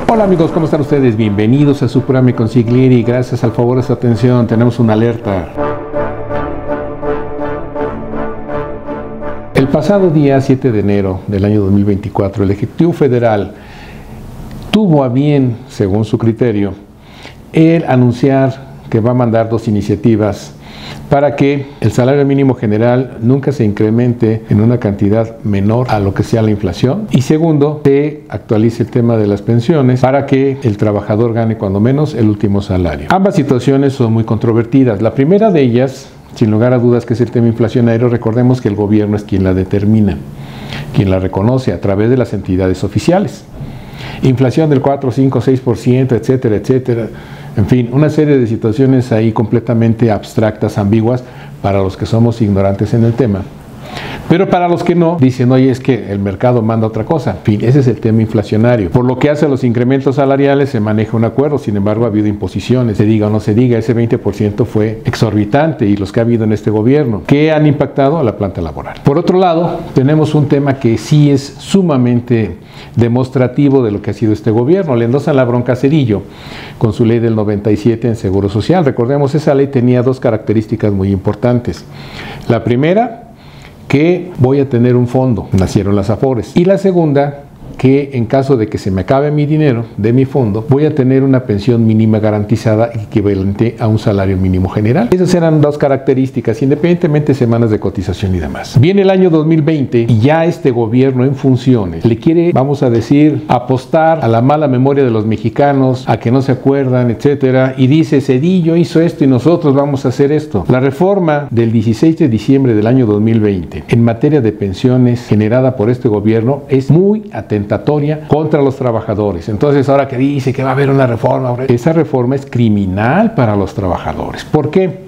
Hola amigos, ¿cómo están ustedes? Bienvenidos a su programa Consiglieri. Gracias al favor de su atención, tenemos una alerta. El pasado día 7 de enero del año 2024, el Ejecutivo Federal tuvo a bien, según su criterio, el anunciar que va a mandar dos iniciativas para que el salario mínimo general nunca se incremente en una cantidad menor a lo que sea la inflación, y segundo, se actualice el tema de las pensiones para que el trabajador gane cuando menos el último salario. Ambas situaciones son muy controvertidas. La primera de ellas, sin lugar a dudas, que es el tema inflacionario. Recordemos que el gobierno es quien la determina, quien la reconoce a través de las entidades oficiales. Inflación del 4, 5, 6%, etcétera, etcétera. En fin, una serie de situaciones ahí completamente abstractas, ambiguas, para los que somos ignorantes en el tema. Pero para los que no, dicen, oye, es que el mercado manda otra cosa. En fin, ese es el tema inflacionario. Por lo que hace a los incrementos salariales, se maneja un acuerdo. Sin embargo, ha habido imposiciones. Se diga o no se diga, ese 20% fue exorbitante, y los que ha habido en este gobierno, que han impactado a la planta laboral. Por otro lado, tenemos un tema que sí es sumamente demostrativo de lo que ha sido este gobierno. Le endosan la bronca a Zedillo con su ley del 97 en Seguro Social. Recordemos, esa ley tenía dos características muy importantes. La primera, que voy a tener un fondo, nacieron las Afores. Y la segunda, que en caso de que se me acabe mi dinero de mi fondo, voy a tener una pensión mínima garantizada equivalente a un salario mínimo general. Esas eran dos características, independientemente de semanas de cotización y demás. Viene el año 2020 y ya este gobierno en funciones le quiere, vamos a decir, apostar a la mala memoria de los mexicanos, a que no se acuerdan, etcétera, y dice, Zedillo hizo esto y nosotros vamos a hacer esto. La reforma del 16 de diciembre del año 2020 en materia de pensiones generada por este gobierno es muy atenta contra los trabajadores. Entonces, ahora que dice que va a haber una reforma, esa reforma es criminal para los trabajadores. ¿Por qué?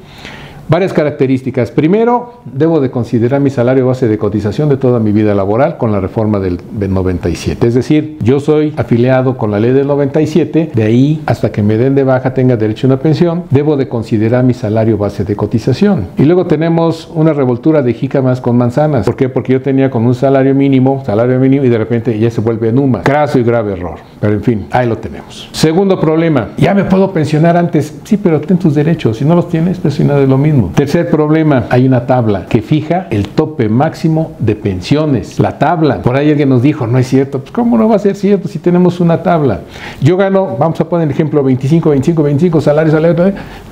Varias características. Primero, debo de considerar mi salario base de cotización de toda mi vida laboral con la reforma del 97. Es decir, yo soy afiliado con la ley del 97, de ahí hasta que me den de baja tenga derecho a una pensión, debo de considerar mi salario base de cotización. Y luego tenemos una revoltura de jícamas con manzanas. ¿Por qué? Porque yo tenía con un salario mínimo, y de repente ya se vuelve NUMA. Graso y grave error. Pero en fin, ahí lo tenemos. Segundo problema, ya me puedo pensionar antes. Sí, pero ten tus derechos. Si no los tienes, pues si nada es lo mismo. Tercer problema, hay una tabla que fija el tope máximo de pensiones. La tabla, por ahí alguien nos dijo, no es cierto. Pues ¿cómo no va a ser cierto si tenemos una tabla? Yo gano, vamos a poner el ejemplo, 25, salario,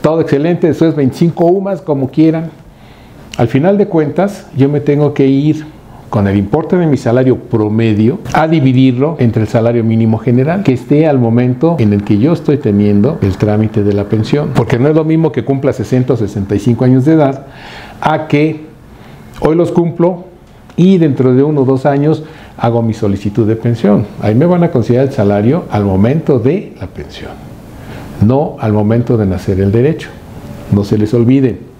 todo excelente, eso es 25 UMAS, como quieran. Al final de cuentas, yo me tengo que ir con el importe de mi salario promedio a dividirlo entre el salario mínimo general que esté al momento en el que yo estoy teniendo el trámite de la pensión, porque no es lo mismo que cumpla 60 o 65 años de edad a que hoy los cumplo y dentro de 1 o 2 años hago mi solicitud de pensión. Ahí me van a considerar el salario al momento de la pensión, no al momento de nacer el derecho. No se les olvide.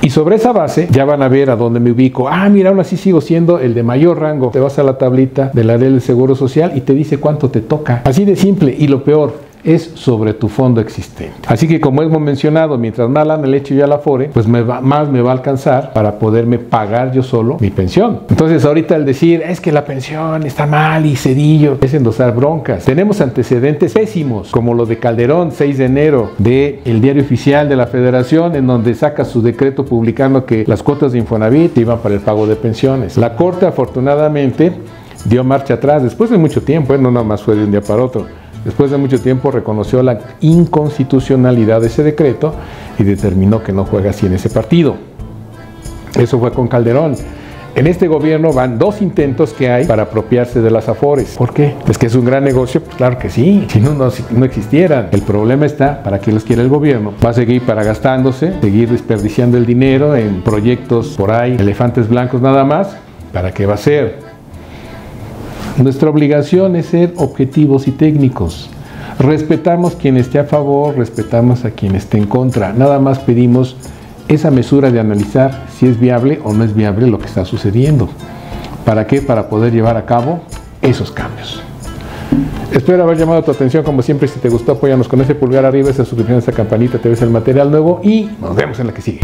Y sobre esa base ya van a ver a dónde me ubico. Ah, mira, aún así sigo siendo el de mayor rango. Te vas a la tablita de la ley del Seguro Social y te dice cuánto te toca. Así de simple. Y lo peor, es sobre tu fondo existente. Así que, como hemos mencionado, mientras más lana le echo yo a la Afore, pues más me va a alcanzar para poderme pagar yo solo mi pensión. Entonces, ahorita el decir, es que la pensión está mal y Zedillo, es endosar broncas. Tenemos antecedentes pésimos, como lo de Calderón, 6 de enero, del Diario Oficial de la Federación, en donde saca su decreto publicando que las cuotas de Infonavit iban para el pago de pensiones. La Corte, afortunadamente, dio marcha atrás, después de mucho tiempo, no nada más fue de un día para otro. Después de mucho tiempo reconoció la inconstitucionalidad de ese decreto y determinó que no juega así en ese partido. Eso fue con Calderón. En este gobierno van 2 intentos que hay para apropiarse de las Afores. ¿Por qué? ¿Es que es un gran negocio? Pues claro que sí, si no existieran. El problema está, ¿para qué los quiere el gobierno? Va a seguir para gastándose, seguir desperdiciando el dinero en proyectos por ahí, elefantes blancos nada más. ¿Para qué va a ser? Nuestra obligación es ser objetivos y técnicos. Respetamos quien esté a favor, respetamos a quien esté en contra. Nada más pedimos esa mesura de analizar si es viable o no es viable lo que está sucediendo. ¿Para qué? Para poder llevar a cabo esos cambios. Espero haber llamado tu atención. Como siempre, si te gustó, apóyanos con ese pulgar arriba, esa suscripción, esa campanita, te ves el material nuevo y nos vemos en la que sigue.